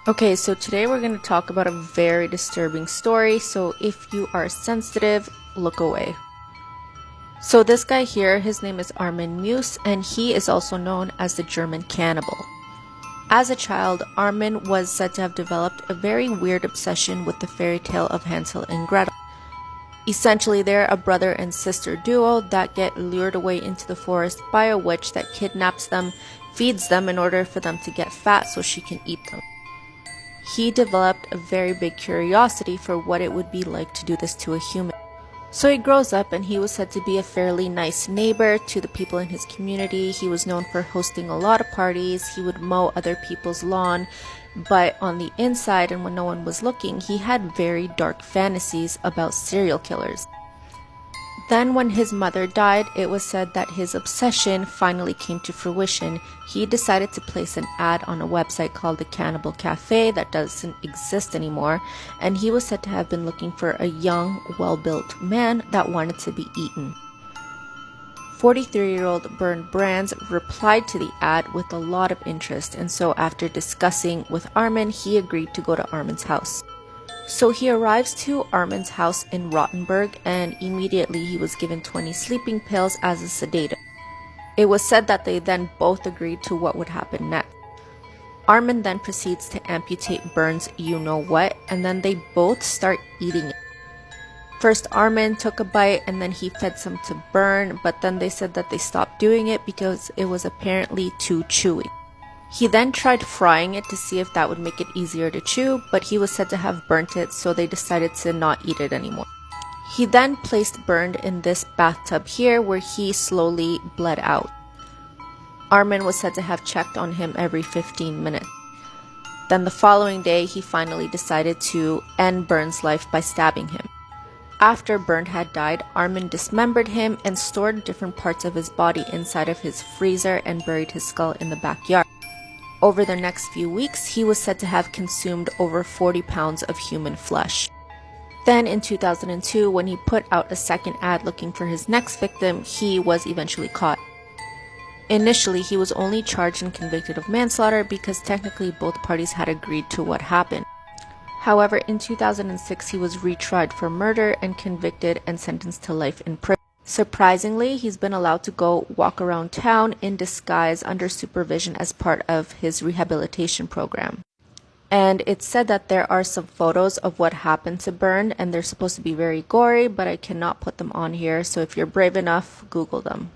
Okay, so today we're going to talk about a very disturbing story, so if you are sensitive, look away. So this guy here, his name is Armin Muse, and he is also known as the German Cannibal. As a child, Armin was said to have developed a very weird obsession with the fairy tale of Hansel and Gretel. Essentially, they're a brother and sister duo that get lured away into the forest by a witch that kidnaps them, feeds them in order for them to get fat so she can eat them. He developed a very big curiosity for what it would be like to do this to a human. So he grows up and he was said to be a fairly nice neighbor to the people in his community. He was known for hosting a lot of parties. He would mow other people's lawn. But on the inside and when no one was looking, he had very dark fantasies about serial killers. Then when his mother died, it was said that his obsession finally came to fruition. He decided to place an ad on a website called the Cannibal Cafe that doesn't exist anymore, and he was said to have been looking for a young, well-built man that wanted to be eaten. 43-year-old Bernd Brands replied to the ad with a lot of interest, and so after discussing with Armin, he agreed to go to Armin's house. So he arrives to Armin's house in Rottenburg, and immediately he was given 20 sleeping pills as a sedative. It was said that they then both agreed to what would happen next. Armin then proceeds to amputate Bernd's you-know-what, and then they both start eating it. First Armin took a bite and then he fed some to Bernd, but then they said that they stopped doing it because it was apparently too chewy. He then tried frying it to see if that would make it easier to chew, but he was said to have burnt it, so they decided to not eat it anymore. He then placed Bernd in this bathtub here where he slowly bled out. Armin was said to have checked on him every 15 minutes. Then the following day, he finally decided to end Bernd's life by stabbing him. After Bernd had died, Armin dismembered him and stored different parts of his body inside of his freezer and buried his skull in the backyard. Over the next few weeks, he was said to have consumed over 40 pounds of human flesh. Then in 2002, when he put out a second ad looking for his next victim, he was eventually caught. Initially, he was only charged and convicted of manslaughter because technically both parties had agreed to what happened. However, in 2006, he was retried for murder and convicted and sentenced to life in prison. Surprisingly, he's been allowed to go walk around town in disguise under supervision as part of his rehabilitation program. And it's said that there are some photos of what happened to Bernd, and they're supposed to be very gory, but I cannot put them on here, so if you're brave enough, Google them.